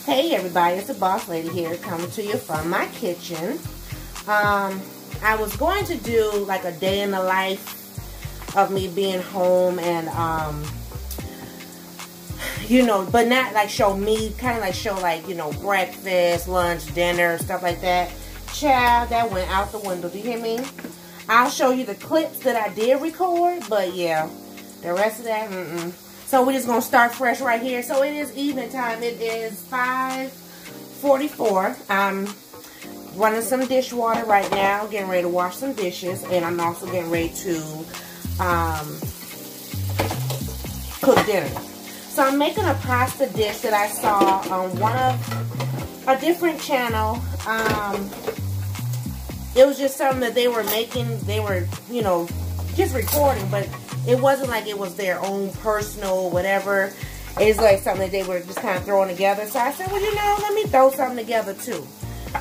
Hey everybody, it's the Boss Lady here coming to you from my kitchen. I was going to do like a day in the life of me being home and you know, but not like show me, kind of like show like, you know, breakfast, lunch, dinner, stuff like that. Child, that went out the window, do you hear me? I'll show you the clips that I did record, but yeah, the rest of that, So we're just going to start fresh right here. So it is evening time. It is 5:44. I'm running some dishwater right now. Getting ready to wash some dishes. And I'm also getting ready to cook dinner. So I'm making a pasta dish that I saw on a different channel. It was just something that they were making. They were, you know, just recording, but it wasn't like it was their own personal whatever. It's like something that they were just kind of throwing together. So I said, well, you know, let me throw something together too.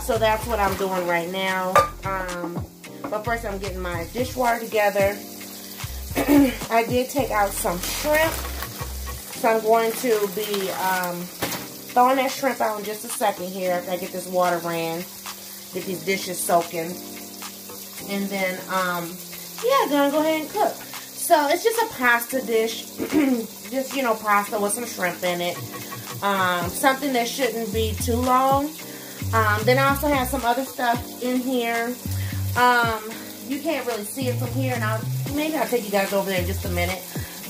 So that's what I'm doing right now. But first I'm getting my dishwater together. I did take out some shrimp. So I'm going to be throwing that shrimp out in just a second here after I get this water ran. Get these dishes soaking. And then, yeah, gonna go ahead and cook. So it's just a pasta dish, just, you know, pasta with some shrimp in it. Something that shouldn't be too long. Then I also have some other stuff in here. You can't really see it from here, and maybe I'll take you guys over there in just a minute.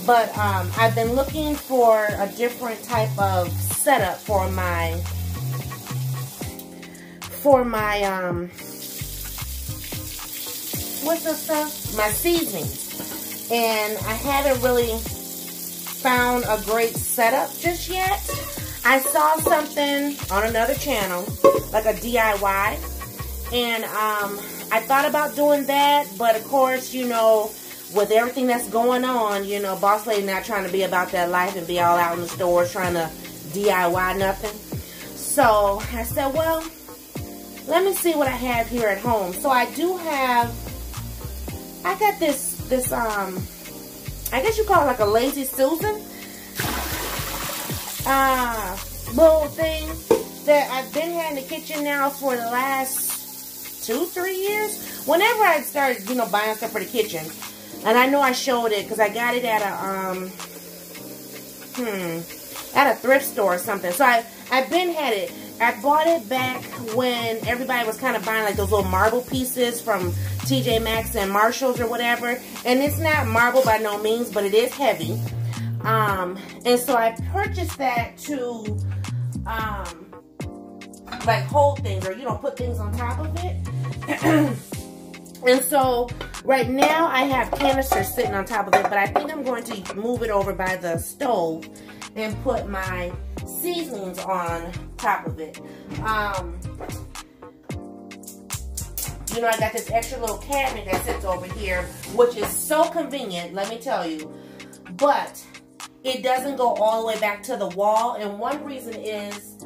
But I've been looking for a different type of setup for my what's the stuff? My seasonings. And I haven't really found a great setup just yet. I saw something on another channel, like a DIY, and I thought about doing that, but of course, you know, with everything that's going on, you know, Boss Lady not trying to be about that life and be all out in the stores trying to DIY nothing. So I said, well, let me see what I have here at home. So I do have, I got this I guess you call it like a Lazy Susan little thing that I've been had in the kitchen now for the last 2-3 years. Whenever I started, you know, buying stuff for the kitchen, and I know I showed it because I got it at a thrift store or something. So I've been had it. I bought it back when everybody was kind of buying like those little marble pieces from TJ Maxx and Marshalls or whatever. And it's not marble by no means, but it is heavy. And so I purchased that to like hold things or, you know, put things on top of it. And so right now I have canisters sitting on top of it, but I think I'm going to move it over by the stove and put my seasonings on top of it. You know, I got this extra little cabinet that sits over here, which is so convenient, let me tell you. But it doesn't go all the way back to the wall. And one reason is,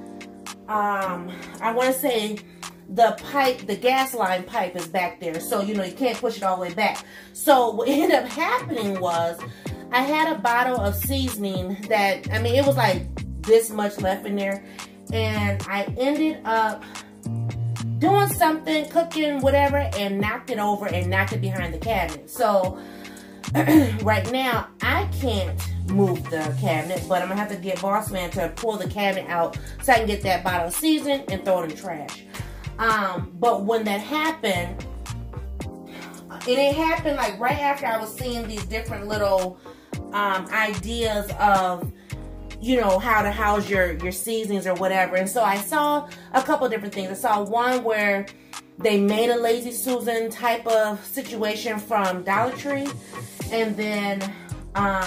I want to say the pipe, the gas line pipe is back there. So, you know, you can't push it all the way back. So what ended up happening was I had a bottle of seasoning that, I mean, it was like this much left in there. And I ended up doing something, cooking, whatever, and knocked it over and knocked it behind the cabinet. So right now, I can't move the cabinet, but I'm going to have to get Boss Man to pull the cabinet out so I can get that bottle of seasoning and throw it in the trash. But when that happened, and it happened like right after I was seeing these different little ideas of, you know, how to house your seasonings or whatever. And so I saw a couple different things. I saw one where they made a Lazy Susan type of situation from Dollar Tree. And then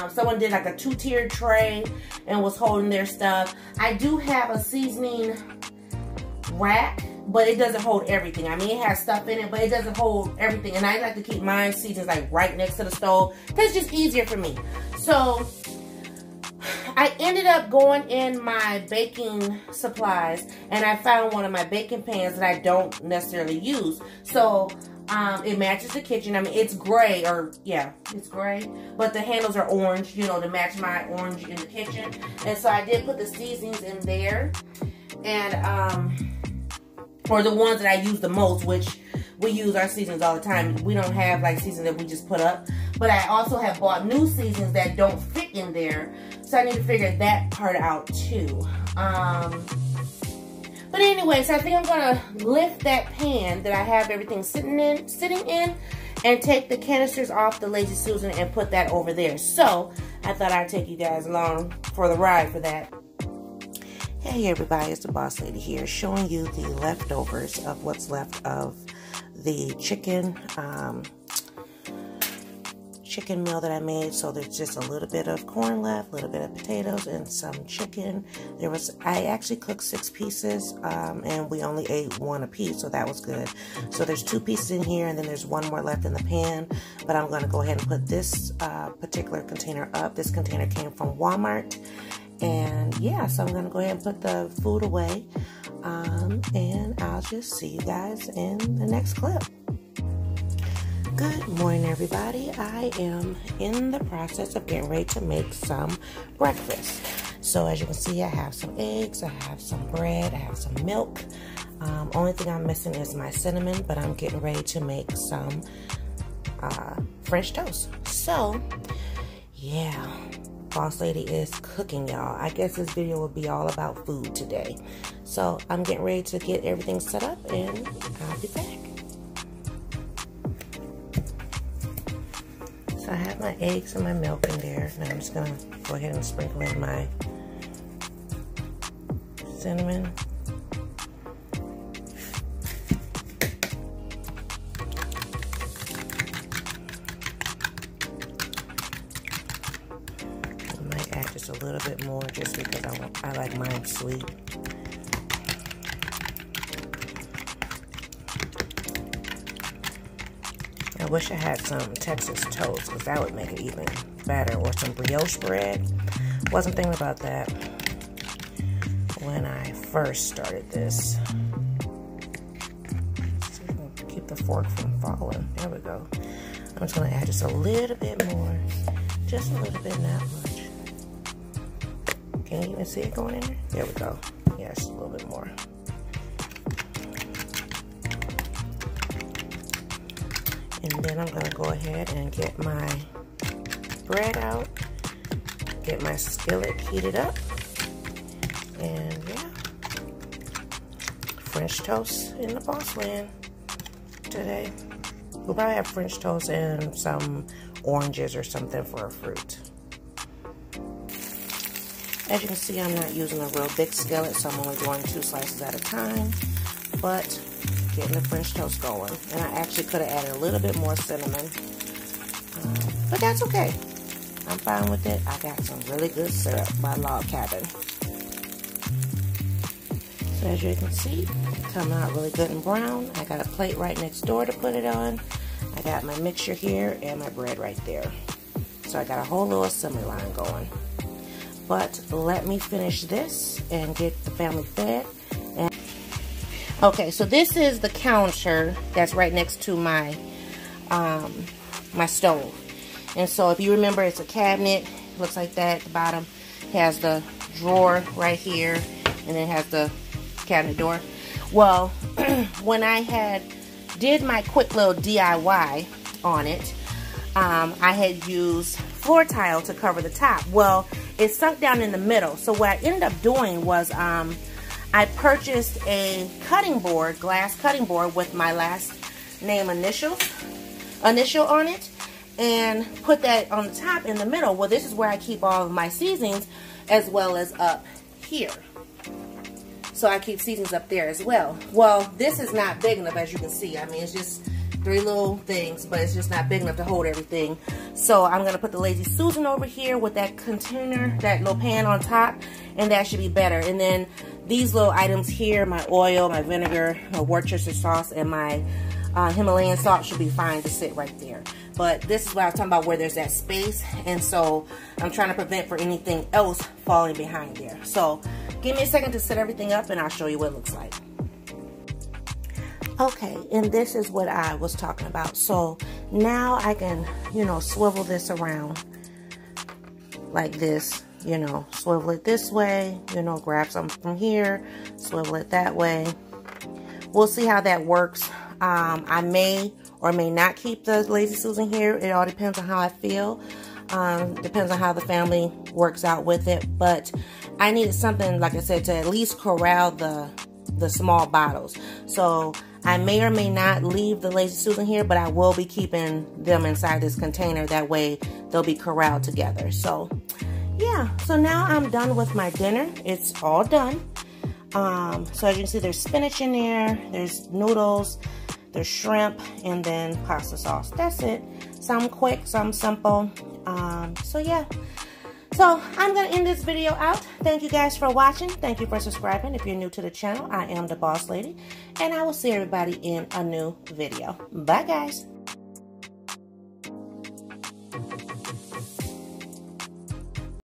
someone did like a 2-tiered tray and was holding their stuff. I do have a seasoning rack, but it doesn't hold everything. I mean, it has stuff in it, but it doesn't hold everything. And I like to keep my seasonings like right next to the stove because it's just easier for me. So I ended up going in my baking supplies and I found one of my baking pans that I don't necessarily use. So it matches the kitchen. I mean, it's gray, or yeah, it's gray, but the handles are orange, you know, to match my orange in the kitchen. And so I did put the seasonings in there. and or the ones that I use the most, which we use our seasons all the time. We don't have like seasons that we just put up, but I also have bought new seasons that don't fit in there, so I need to figure that part out too. But anyway, so I think I'm gonna lift that pan that I have everything sitting in, and take the canisters off the Lazy Susan and put that over there. So I thought I'd take you guys along for the ride for that. Hey everybody, it's the Boss Lady here, showing you the leftovers of what's left of the chicken meal that I made. So there's just a little bit of corn left, a little bit of potatoes, and some chicken. I actually cooked 6 pieces, and we only ate 1 a piece, so that was good. So there's 2 pieces in here, and then there's 1 more left in the pan. But I'm going to go ahead and put this particular container up. This container came from Walmart. And yeah, so I'm going to go ahead and put the food away, and I'll just see you guys in the next clip. Good morning, everybody. I am in the process of getting ready to make some breakfast. So as you can see, I have some eggs, I have some bread, I have some milk. Only thing I'm missing is my cinnamon, but I'm getting ready to make some French toast. So yeah, Boss Lady is cooking, y'all. I guess this video will be all about food today. So I'm getting ready to get everything set up, and I'll be back. So I have my eggs and my milk in there. Now I'm just gonna go ahead and sprinkle in my cinnamon. I might add just a little bit more just because I like mine sweet. I wish I had some Texas toast, because that would make it even better, or some brioche bread. Wasn't thinking about that when I first started this. Keep the fork from falling. There we go. I'm just going to add just a little bit more. Just a little bit, not much. Can you even see it going in there? There we go. Yeah, just a little bit more. And then I'm going to go ahead and get my bread out, get my skillet heated up, and yeah, French toast in the boss land today. We'll probably have French toast and some oranges or something for a fruit. As you can see, I'm not using a real big skillet, so I'm only doing 2 slices at a time, but getting the French toast going. And I actually could have added a little bit more cinnamon, but that's okay. I'm fine with it. I got some really good syrup by Log Cabin. So as you can see, coming out really good and brown. I got a plate right next door to put it on. I got my mixture here and my bread right there. So I got a whole little assembly line going. But let me finish this and get the family fed. Okay, so this is the counter that's right next to my my stove. And so if you remember, it's a cabinet. Looks like that at the bottom. It has the drawer right here, and then it has the cabinet door. Well, when I did my quick little DIY on it, I had used floor tile to cover the top. Well, it sunk down in the middle. So what I ended up doing was I purchased a cutting board, glass cutting board with my last name initial on it, and put that on the top in the middle. Well, this is where I keep all of my seasonings, as well as up here. So I keep seasonings up there as well. Well, this is not big enough, as you can see. I mean, it's just 3 little things, but it's just not big enough to hold everything. So I'm going to put the Lazy Susan over here with that container, that little pan on top, and that should be better. And then these little items here, my oil, my vinegar, my Worcestershire sauce, and my Himalayan salt should be fine to sit right there. But this is what I was talking about, where there's that space, and so I'm trying to prevent for anything else falling behind there. So give me a second to set everything up, and I'll show you what it looks like. Okay, and this is what I was talking about. So now I can, you know, swivel this around like this. you know, swivel it this way, you know, grab some from here, swivel it that way. We'll see how that works. I may or may not keep the Lazy Susan here. It all depends on how I feel. Depends on how the family works out with it. But I needed something, like I said, to at least corral the small bottles. So I may or may not leave the Lazy Susan here, but I will be keeping them inside this container. That way they'll be corralled together. So yeah, so now I'm done with my dinner. It's all done. So as you can see, there's spinach in there, there's noodles, there's shrimp, and then pasta sauce. That's it. Some quick, some simple. So yeah. So I'm going to end this video out. Thank you guys for watching. Thank you for subscribing. If you're new to the channel, I am the Boss Lady. And I will see everybody in a new video. Bye guys.